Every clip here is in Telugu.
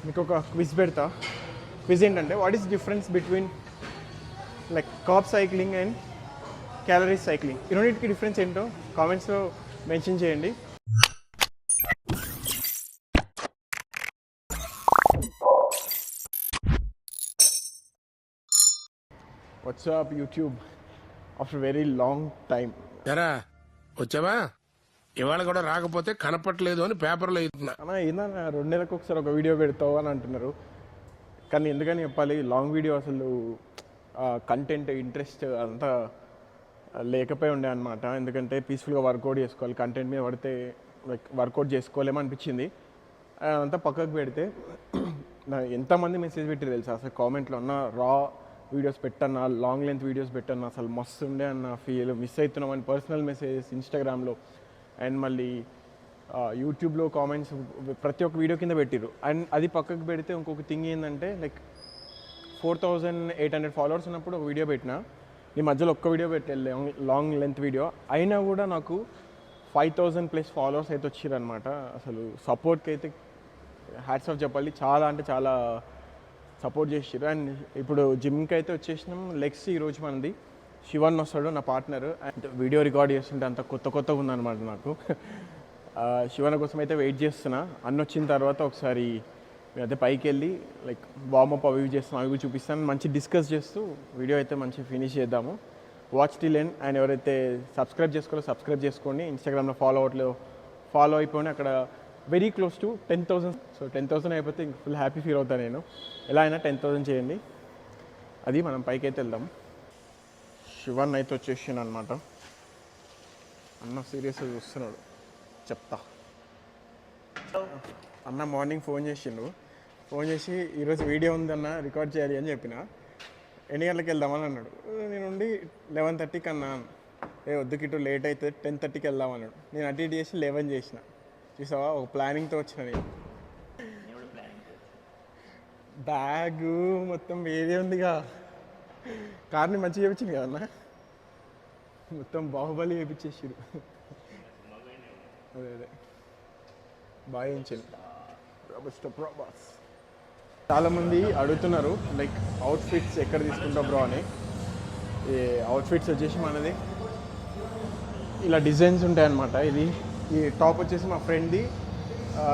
మీకు ఒక క్విజ్ పెడతా. క్విజ్ ఏంటంటే what is difference between like carb cycling and calories cycling. ఈ రెండింటికి డిఫరెన్స్ ఏంటో కామెంట్స్లో మెన్షన్ చేయండి. WhatsApp YouTube after very long time. ఎరా వచ్చావా? ఇవాళ కూడా రాకపోతే కనపట్లేదు అని పేపర్లో ఇస్తున్నా. అన్నా ఏందన్నా 2 నెలలకు ఒకసారి ఒక వీడియో పెడతావు అని అంటున్నారు, కానీ ఎందుకని చెప్పాలి లాంగ్ వీడియో అసలు కంటెంట్ ఇంట్రెస్ట్ అంతా లేకపోయి ఉండే అనమాట. ఎందుకంటే పీస్ఫుల్గా వర్కౌట్ చేసుకోవాలి, కంటెంట్ మీద పడితే లైక్ వర్కౌట్ చేసుకోలేమో అనిపించింది. అంతా పక్కకు పెడితే ఎంతమంది మెసేజ్ పెట్టి తెలుసా అసలు కామెంట్లో అన్న రా వీడియోస్ పెట్టన్నా, లాంగ్ లెంత్ వీడియోస్ పెట్టన్నా, అసలు మస్తు ఉండే అన్న ఫీల్ మిస్ అవుతున్నామని పర్సనల్ మెసేజెస్ ఇన్స్టాగ్రామ్లో అండ్ మళ్ళీ యూట్యూబ్లో కామెంట్స్ ప్రతి ఒక్క వీడియో కింద పెట్టిరు. అండ్ అది పక్కకు పెడితే ఇంకొక థింగ్ ఏంటంటే లైక్ 4800 ఫాలోవర్స్ ఉన్నప్పుడు ఒక వీడియో పెట్టినా, ఈ మధ్యలో ఒక్క వీడియో పెట్టే లాంగ్ లెంత్ వీడియో అయినా కూడా నాకు 5000+ ఫాలోవర్స్ అయితే వచ్చారు అనమాట. అసలు సపోర్ట్కి అయితే హ్యాట్స్ ఆఫ్ చెప్పాలి, చాలా అంటే చాలా సపోర్ట్ చేసారు. అండ్ ఇప్పుడు జిమ్కి అయితే వచ్చేసినాం. లెగ్స్ ఈరోజు మనది శివన్ వస్తాడు నా పార్ట్నర్. అండ్ వీడియో రికార్డ్ చేస్తుంటే అంత కొత్తగా ఉందన్నమాట నాకు. శివన్ కోసం అయితే వెయిట్ చేస్తున్నా. అన్న వచ్చిన తర్వాత ఒకసారి అదే పైకి వెళ్ళి లైక్ వార్మప్ అవి చేస్తాం, అవి చూపిస్తాను. మంచి డిస్కస్ చేస్తూ వీడియో అయితే మంచి ఫినిష్ చేద్దాము. Watch till end. అండ్ ఎవరైతే సబ్స్క్రైబ్ చేసుకోవాలో సబ్స్క్రైబ్ చేసుకోండి. ఇన్స్టాగ్రామ్లో ఫాలో అయిపోయి అక్కడ వెరీ క్లోజ్ టు 10,000. సో 10,000 అయిపోతే ఫుల్ హ్యాపీ ఫీల్ అవుతాను నేను. ఎలా అయినా 10,000 చేయండి. అది మనం పైకి అయితే వెళ్దాం. శివన్ అయితే వచ్చేసాను అనమాట. అన్న సీరియస్గా చూస్తున్నాడు, చెప్తా. అన్న మార్నింగ్ ఫోన్ చేసి ఈరోజు వీడియో ఉందన్న రికార్డ్ చేయాలి అని చెప్పిన. ఎన్ని గంటలకు వెళ్దామని అన్నాడు. నేను ఉండి 11:30కి అన్నా. వద్దుకి ఇటు లేట్ అయితే 10:30కి వెళ్దామన్నాడు. నేను అటు ఇటు చేసి 11 చేసిన. చూసావా, ఒక ప్లానింగ్తో వచ్చిన నేను. బ్యాగు మొత్తం వేరే ఉందిగా. కార్ని మంచిగా చేయించింది కదన్నా, మొత్తం బాహుబలి చేయించేసారు. అదే బాగా చేయించింది. చాలామంది అడుగుతున్నారు లైక్ అవుట్ఫిట్స్ ఎక్కడ తీసుకుంటావు బ్రో అని. ఈ అవుట్ఫిట్స్ వచ్చేసి మనది ఇలా డిజైన్స్ ఉంటాయన్నమాట. ఈ టాప్ వచ్చేసి మా ఫ్రెండ్ది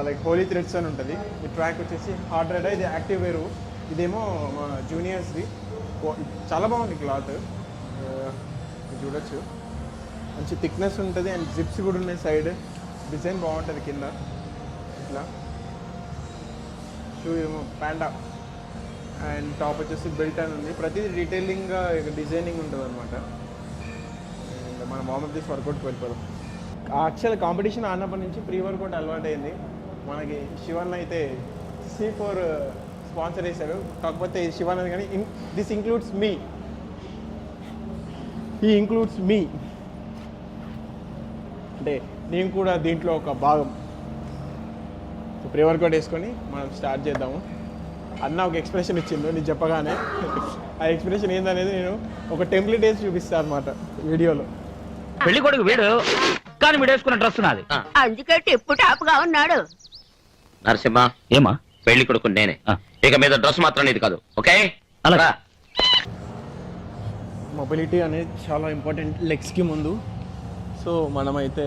లైక్ హోలీ థ్రెడ్స్ అని ఉంటుంది. ఈ ట్రాక్ వచ్చేసి హార్డ్ రైడ్, ఇది యాక్టివ్ వేరు. ఇదేమో మా జూనియర్స్ది. చాలా బాగుంది క్లాత్, చూడొచ్చు. మంచి థిక్నెస్ ఉంటుంది అండ్ జిప్స్ కూడా ఉన్నాయి. సైడ్ డిజైన్ బాగుంటుంది కింద ఇట్లా. షూ ఏమో ప్యాండా అండ్ టాప్ వచ్చేసి బెల్ట్ అని ఉంది. ప్రతిదీ డీటెయిలింగ్గా డిజైనింగ్ ఉంటుంది అనమాట. అండ్ మనం వార్మప్ చేసి వర్కౌట్కి వెళ్ళిపోదాం. యాక్చువల్ కాంపిటీషన్ ఆడినప్పటి నుంచి ప్రీ వర్కౌట్ అలవాటు అయింది మనకి. శివన్ అయితే C4 స్పాన్సర్ చేశారు. కాకపోతే శివన్ అని కానీ this includes me, he includes me, అంటే నేను కూడా దీంట్లో ఒక భాగం. సో ప్రీ వర్కౌట్ వేసుకొని మనం స్టార్ట్ చేద్దాము. అన్న ఒక ఎక్స్ప్రెషన్ ఇచ్చిండు నేను చెప్పగానే. ఆ ఎక్స్ప్రెషన్ ఏందనేది నేను ఒక టెంప్లెట్ వేసి చూపిస్తాను అనమాట వీడియోలో. పెళ్లి కొడుకు వీడు, కానీ వీడు వేసుకున్న డ్రెస్ నాది, అందుకే టిప్పు టాప్గా ఉన్నాడు. నరసింహ, ఏమా పెళ్లి కొడుకు నేనే. ఇక మీద డ్రెస్ మాత్రం నీది కాదు, ఓకే? అలా మొబిలిటీ అనేది చాలా ఇంపార్టెంట్ లెగ్స్కి ముందు. సో మనమైతే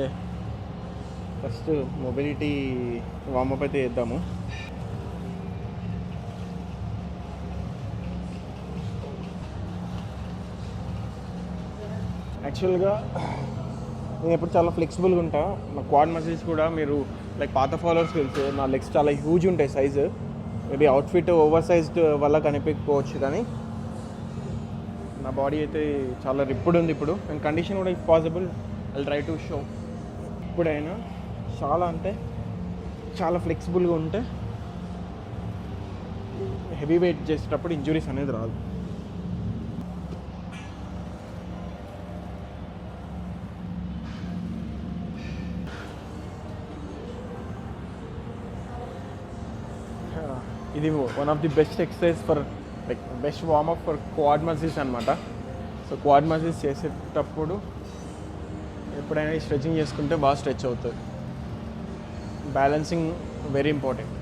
ఫస్ట్ మొబిలిటీ వార్మప్ అయితే చేద్దాము. యాక్చువల్గా నేను ఎప్పుడు చాలా ఫ్లెక్సిబుల్గా ఉంటా. నా క్వాడ్ మజిల్స్ కూడా మీరు లైక్ పాత ఫాలోవర్స్ తెలుసు, నా లెగ్స్ చాలా హ్యూజ్ ఉంటాయి size. Maybe outfit over sized వల్ల కనిపించకపోవచ్చు, కానీ నా బాడీ అయితే చాలా రిప్పుడు ఉంది ఇప్పుడు. అండ్ కండిషన్ కూడా if possible I try to show. ఇప్పుడైనా చాలా అంటే చాలా ఫ్లెక్సిబుల్గా ఉంటే హెవీ వెయిట్ చేసేటప్పుడు ఇంజురీస్ అనేది రాదు. ఇది one of the best exercise for like best warm up for quad muscles అనమాట. సో క్వాడ్ మజిల్స్ చేసేటప్పుడు ఎప్పుడైనా స్ట్రెచింగ్ చేసుకుంటే బాగా స్ట్రెచ్ అవుతుంది. Balancing very important.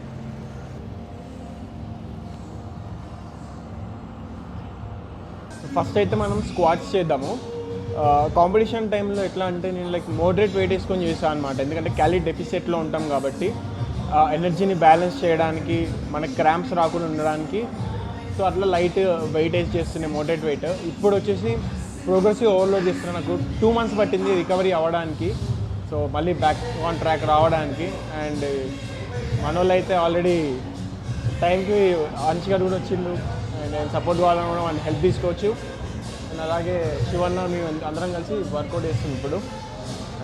ఫస్ట్ అయితే మనం స్క్వాట్స్ చేద్దాము. కాంపిటీషన్ టైంలో ఎట్లా అంటే నేను లైక్ మోడరేట్ వెయిట్ వేసుకొని చేస్తాను అనమాట. ఎందుకంటే క్యాలరీ డెఫిసిట్లో ఉంటాం కాబట్టి ఎనర్జీని బ్యాలెన్స్ చేయడానికి, మనకి క్రాంప్స్ రాకుండా ఉండడానికి. సో అట్లా లైట్ వెయిట్ వేసి చేస్తున్నాయి మోడరేట్ వెయిట్. ఇప్పుడు వచ్చేసి ప్రోగ్రెసివ్ ఓవర్లోడ్ చేస్తున్నా. నాకు 2 months పట్టింది రికవరీ అవ్వడానికి. సో మళ్ళీ బ్యాక్ ఆన్ ట్రాక్ రావడానికి. అండ్ మనోళ్ళు అయితే ఆల్రెడీ టైంకి మంచిగా కూడా వచ్చిండు. అండ్ నేను సపోర్ట్ కావాలని కూడా వాళ్ళని హెల్ప్ తీసుకోవచ్చు. అండ్ అలాగే శివన్న మేము అందరం కలిసి వర్కౌట్ చేస్తాం ఇప్పుడు.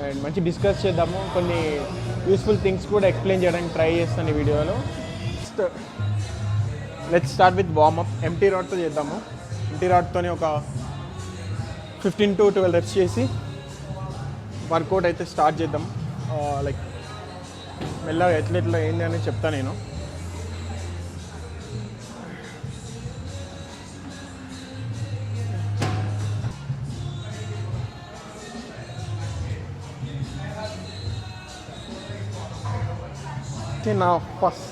అండ్ మంచి డిస్కస్ చేద్దాము. కొన్ని యూస్ఫుల్ థింగ్స్ కూడా ఎక్స్ప్లెయిన్ చేయడానికి ట్రై చేస్తాను ఈ వీడియోలో. Let's start with warm up. Empty రాడ్తో చేద్దాము. ఎంటీ రాడ్తోనే ఒక 15 to 12 reps చేసి వర్కౌట్ అయితే స్టార్ట్ చేద్దాం. లైక్ మెల్లగా ఎట్లా ఏంది అని చెప్తా నేను. నా ఫస్ట్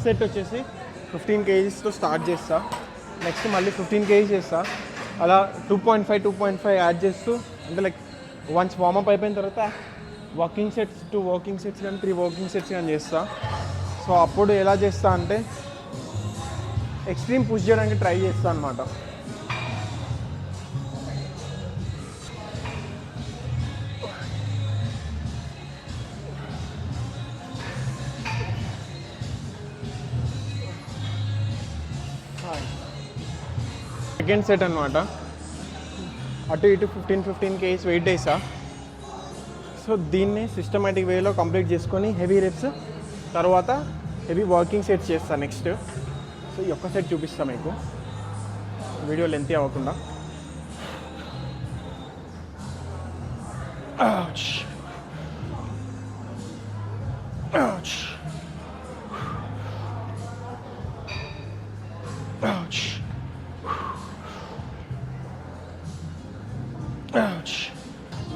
సెట్ వచ్చేసి 15 kgsతో స్టార్ట్ చేస్తా. నెక్స్ట్ మళ్ళీ 15 kgs చేస్తా. అలా 2.5 యాడ్ చేస్తూ, అంటే లైక్ వన్స్ వార్మప్ అయిపోయిన తర్వాత వాకింగ్ సెట్స్ 2 వాకింగ్ సెట్స్ కానీ 3 వాకింగ్ సెట్స్ కానీ చేస్తా. సో అప్పుడు ఎలా చేస్తా అంటే ఎక్స్ట్రీమ్ పుష్ చేయడానికి ట్రై చేస్తా అనమాట. సెకండ్ సెట్ అనమాట. అటు ఇటు 15 kgs వెయిట్ వేసా. సో దీన్ని సిస్టమేటిక్ వేలో కంప్లీట్ చేసుకొని హెవీ రెప్స్ తర్వాత హెవీ వాకింగ్ సెట్స్ చేస్తా నెక్స్ట్. సో ఈ ఒక్క సెట్ చూపిస్తా మీకు, వీడియో లెంతీ అవ్వకుండా.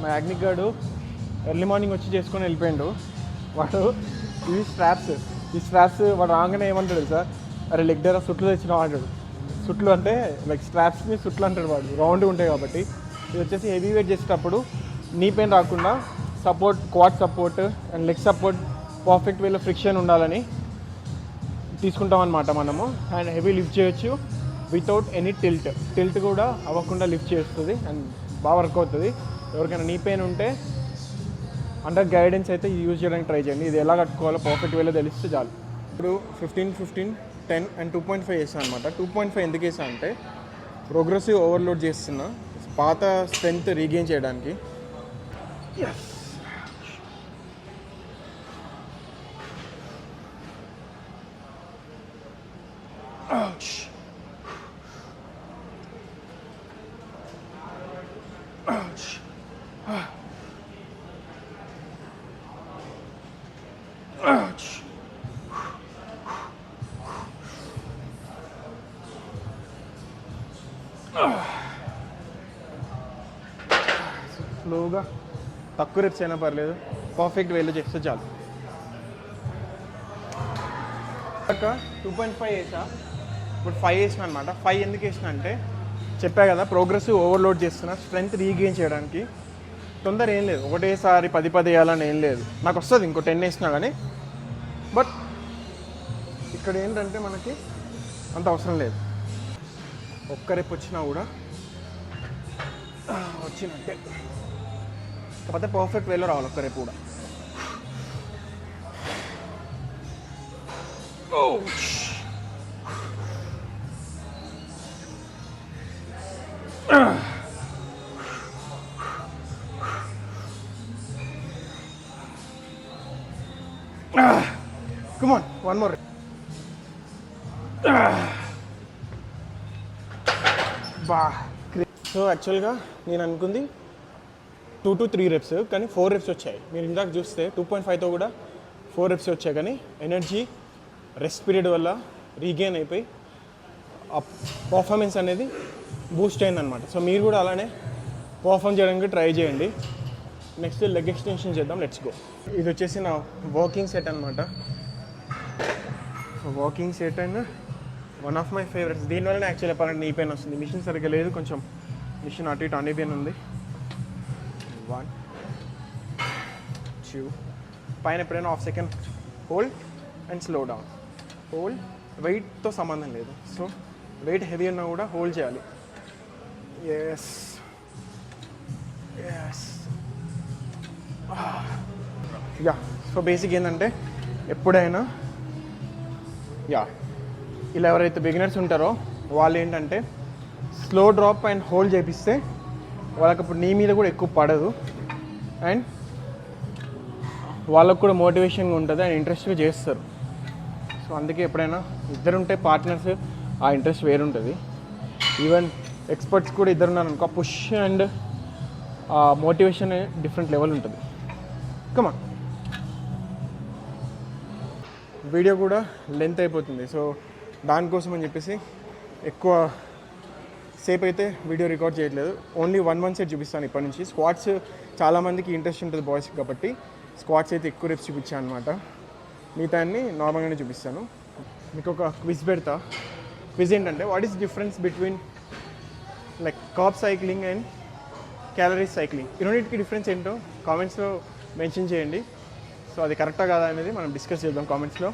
మా యాగ్నిక్ గాడు ఎర్లీ మార్నింగ్ వచ్చి చేసుకొని వెళ్ళిపోయాడు. వాడు ఈ స్ట్రాప్స్ వాడు రాగానే ఏమంటాడు సార్, అరే లెగ్ దగ్గర సుట్లు తెచ్చినావు అంటాడు. సుట్లు అంటే లైక్ స్ట్రాప్స్ని సుట్లు అంటాడు వాడు, రౌండ్గా ఉంటాయి కాబట్టి. ఇది వచ్చేసి హెవీ వెయిట్ చేసేటప్పుడు నీ పెయిన్ రాకుండా support, quad support and leg support perfect వేలో ఫ్రిక్షన్ ఉండాలని తీసుకుంటాం అనమాట మనము. అండ్ హెవీ లిఫ్ట్ చేయొచ్చు వితౌట్ ఎనీ టిల్ట్ కూడా అవ్వకుండా లిఫ్ట్ చేస్తుంది అండ్ బాగా వర్క్ అవుతుంది. ఎవరికైనా నీ పెయిన్ ఉంటే అండర్ గైడెన్స్ అయితే యూజ్ చేయడానికి ట్రై చేయండి. ఇది ఎలా కట్టుకోవాలో పర్ఫెక్ట్ వేలో తెలిస్తే చాలు. ఇప్పుడు 15, 10 అండ్ 2.5 వేసాను అనమాట. 2.5 ఎందుకు వేసాను అంటే ప్రోగ్రెసివ్ ఓవర్లోడ్ చేస్తున్నా, పాత స్ట్రెంగ్త్ రీగెయిన్ చేయడానికి. స్లోగా తక్కువ రెప్స్ అయినా పర్లేదు, పర్ఫెక్ట్ వేలో చేస్తే చాలు. 2.5 వేసా, ఇప్పుడు 5 వేసిన అనమాట. 5 ఎందుకు వేసిన అంటే చెప్పా కదా ప్రోగ్రెసివ్ ఓవర్లోడ్ చేస్తున్నా స్ట్రెంగ్త్ రీగెయిన్ చేయడానికి. తొందర ఏం లేదు, ఒకటేసారి 10 వేయాలని ఏం లేదు. నాకు వస్తుంది ఇంకో 10 వేసినా కానీ. బట్ ఇక్కడ ఏంటంటే మనకి అంత అవసరం లేదు. ఒక్క రేపు వచ్చినా కూడా వచ్చినట్టే, కాకపోతే పర్ఫెక్ట్ వేలో రావాలి ఒక్క రేపు కూడా. Come on, one more. So యాక్చువల్గా నేను అనుకుంది 2 to 3 reps, కానీ 4 reps వచ్చాయి. మీరు ఇందాక చూస్తే 2.5తో కూడా 4 reps వచ్చాయి. కానీ ఎనర్జీ రెస్ట్ పీరియడ్ వల్ల రీగెయిన్ అయిపోయి ఆ పర్ఫార్మెన్స్ అనేది బూస్ట్ అయిందనమాట. సో మీరు కూడా అలానే పర్ఫామ్ చేయడానికి ట్రై చేయండి. నెక్స్ట్ లెగ్ ఎక్స్టెన్షన్ చేద్దాం, లెట్స్ గో. ఇది వచ్చేసి నా వాకింగ్ సెట్ అనమాట. Walking set and one of my favourites. దీనివల్లనే యాక్చువల్ చెప్పాలంటే నీ పెయిన్ వస్తుంది. మిషన్ సరిగ్గా లేదు, కొంచెం మిషన్ అటు ఇటు అనే పెయిన్ ఉంది. 1 2 పైన ఎప్పుడైనా half second hold and slow down. Hold, వెయిట్తో సంబంధం లేదు. సో వెయిట్ హెవీ ఉన్నా కూడా హోల్డ్ చేయాలి. Yes yes. Yeah. So basic ఏంటంటే ఎప్పుడైనా ఇలా ఎవరైతే బిగినర్స్ ఉంటారో వాళ్ళు ఏంటంటే స్లో డ్రాప్ అండ్ హోల్డ్ చేపిస్తే వాళ్ళకి అప్పుడు నీ మీద కూడా ఎక్కువ పడదు అండ్ వాళ్ళకు కూడా మోటివేషన్గా ఉంటుంది అండ్ ఇంట్రెస్ట్గా చేస్తారు. సో అందుకే ఎప్పుడైనా ఇద్దరు ఉంటే పార్ట్నర్స్ ఆ ఇంట్రెస్ట్ వేరుంటుంది. ఈవెన్ ఎక్స్పర్ట్స్ కూడా ఇద్దరు ఉన్నారనుకో, push and motivation different level ఉంటుంది. కమా వీడియో కూడా లెంత్ అయిపోతుంది. సో దానికోసం అని చెప్పేసి ఎక్కువ సేపు అయితే వీడియో రికార్డ్ చేయట్లేదు. ఓన్లీ 1 సెట్ చూపిస్తాను ఇప్పటి నుంచి. స్క్వాట్స్ చాలామందికి ఇంట్రెస్ట్ ఉంటుంది బాయ్స్కి కాబట్టి స్క్వాట్స్ అయితే ఎక్కువ రేప్స్ చూపించాను అనమాట. మిగతా అన్ని నార్మల్గానే చూపిస్తాను. మీకు ఒక క్విజ్ పెడతా. క్విజ్ ఏంటంటే what is difference between like carb cycling and calories cycling. ఈ రెండింటికి డిఫరెన్స్ ఏంటో కామెంట్స్లో మెన్షన్ చేయండి. సో అది కరెక్టా కాదా అనేది మనం డిస్కస్ చేద్దాం కామెంట్స్లో.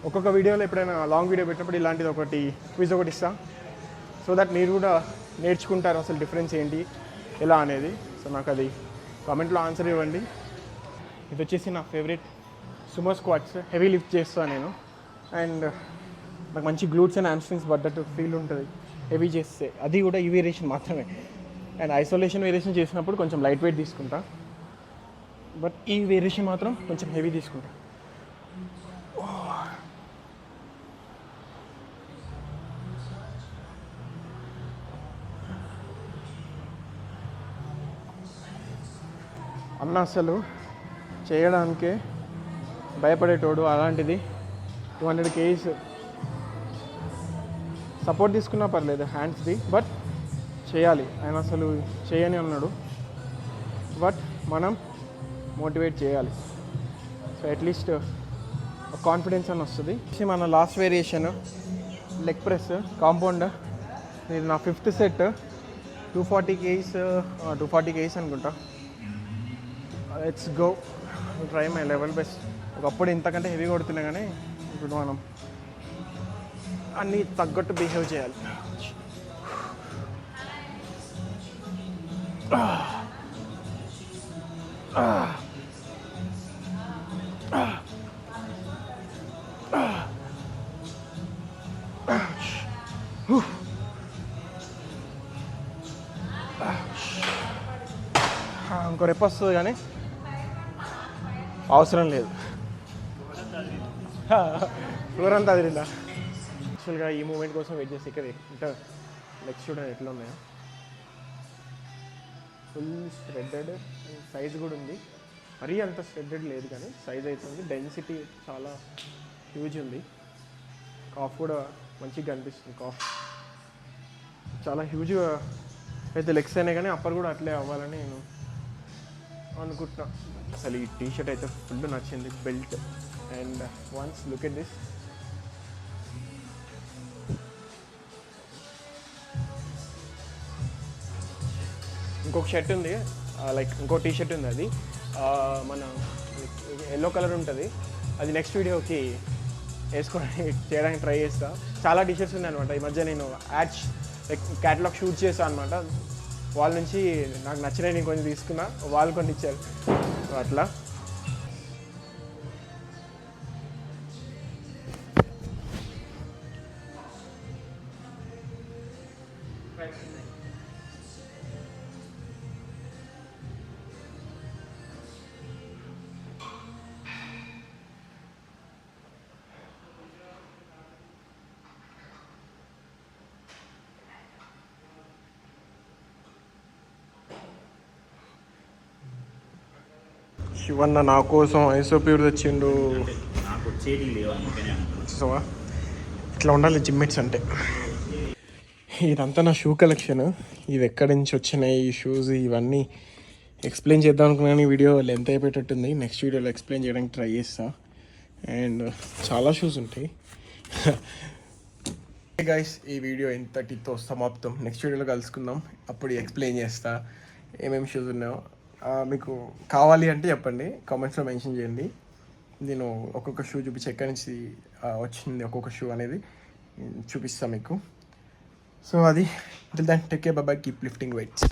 ఒక్కొక్క వీడియోలో ఎప్పుడైనా లాంగ్ వీడియో పెట్టినప్పుడు ఇలాంటిది ఒకటి క్విజ్ ఒకటి ఇస్తా. సో దట్ మీరు కూడా నేర్చుకుంటారు అసలు డిఫరెన్స్ ఏంటి ఎలా అనేది. సో నాకు అది కామెంట్లో ఆన్సర్ ఇవ్వండి. ఇది వచ్చేసి నా favourite Sumo squats. Heavy lift చేస్తాను నేను అండ్ నాకు మంచి గ్లూట్స్ అండ్ హ్యామ్స్ట్రింగ్స్ పడ్డట్టు ఫీల్ ఉంటుంది హెవీ చేస్తే. అది కూడా ఈ వేరియేషన్ మాత్రమే. అండ్ ఐసోలేషన్ వేరియేషన్ చేసినప్పుడు కొంచెం లైట్ వెయిట్ తీసుకుంటా, బట్ ఈ వేరియేషన్ మాత్రం కొంచెం హెవీ తీసుకుంటా. అన్న అసలు చేయడానికే భయపడేటోడు, అలాంటిది 200 kgs సపోర్ట్ తీసుకున్నా పర్లేదు హ్యాండ్స్ది, బట్ చేయాలి. ఆయన అసలు చేయని అన్నాడు, బట్ మనం మోటివేట్ చేయాలి. సో అట్లీస్ట్ కాన్ఫిడెన్స్ అని వస్తుంది. మన last variation leg press compound. ఇది నా 5th సెట్. 240 kgs అనుకుంటా. Let's go, try my level best. ఒకప్పుడు ఇంతకంటే హెవీ కొడుతున్నా కానీ ఇప్పుడు మనం అన్నీ తగ్గట్టు బిహేవ్ చేయాలి. ఇంకో రెప్ వస్తుంది కానీ అవసరం లేదు. ఫ్లోర్ అంతా అదిరిందా. యాక్చువల్గా ఈ మూమెంట్ కోసం వెయిట్ చేసి ఇక్కడ ఇంకా లెగ్స్ చూడండి ఎట్లా ఉన్నాయో. ఫుల్ ష్రెడ్డెడ్, సైజ్ కూడా ఉంది. మరీ అంత ష్రెడ్డెడ్ లేదు కానీ సైజ్ అయితే ఉంది. డెన్సిటీ చాలా హ్యూజ్ ఉంది. కాఫ్ కూడా మంచిగా కనిపిస్తుంది. కాఫ్ చాలా హ్యూజ్గా అయితే లెగ్స్ అయినాయి కానీ అప్పర్ కూడా అట్లే అవ్వాలని నేను అనుకుంటున్నా. అసలు ఈ టీషర్ట్ అయితే ఫుల్ నచ్చింది. Belt and once look at this. ఇంకొక షర్ట్ ఉంది, లైక్ ఇంకో టీషర్ట్ ఉంది. అది మన ఎల్లో కలర్ ఉంటుంది. అది నెక్స్ట్ వీడియోకి వేసుకొని చేయడానికి ట్రై చేస్తా. చాలా టీషర్ట్స్ ఉన్నాయి అనమాట. ఈ మధ్య నేను యాడ్స్ లైక్ క్యాటలాగ్ షూట్ చేస్తాను అనమాట. వాళ్ళ నుంచి నాకు నచ్చినవి నేను కొంచెం తీసుకున్నా, వాళ్ళు కొన్ని ఇచ్చారు. అట్లా శివన్న నా కోసం ఐసోప్యూర్ తెచ్చిండు. చూసావా ఇట్లా ఉండాలి జిమ్మెట్స్ అంటే. ఇదంతా నా షూ కలెక్షన్. ఇవి ఎక్కడి నుంచి వచ్చినాయి ఈ షూస్ ఇవన్నీ ఎక్స్ప్లెయిన్ చేద్దాం అనుకున్నాను. వీడియో లెంత్ అయిపోయేటట్టుంది. నెక్స్ట్ వీడియోలో ఎక్స్ప్లెయిన్ చేయడానికి ట్రై చేస్తా. అండ్ చాలా షూస్ ఉంటాయి. గైస్ ఈ వీడియో ఇంతటితో సమాప్తం. నెక్స్ట్ వీడియోలో కలుసుకుందాం. అప్పుడు ఎక్స్ప్లెయిన్ చేస్తా ఏమేమి షూస్ ఉన్నాయో. మీకు కావాలి అంటే చెప్పండి, కామెంట్స్లో మెన్షన్ చేయండి. నేను ఒక్కొక్క షూ చూపించి ఎక్కడి నుంచి వచ్చింది ఒక్కొక్క షూ అనేది చూపిస్తాను మీకు. సో అది, till then take care, bye bye, keep lifting weights.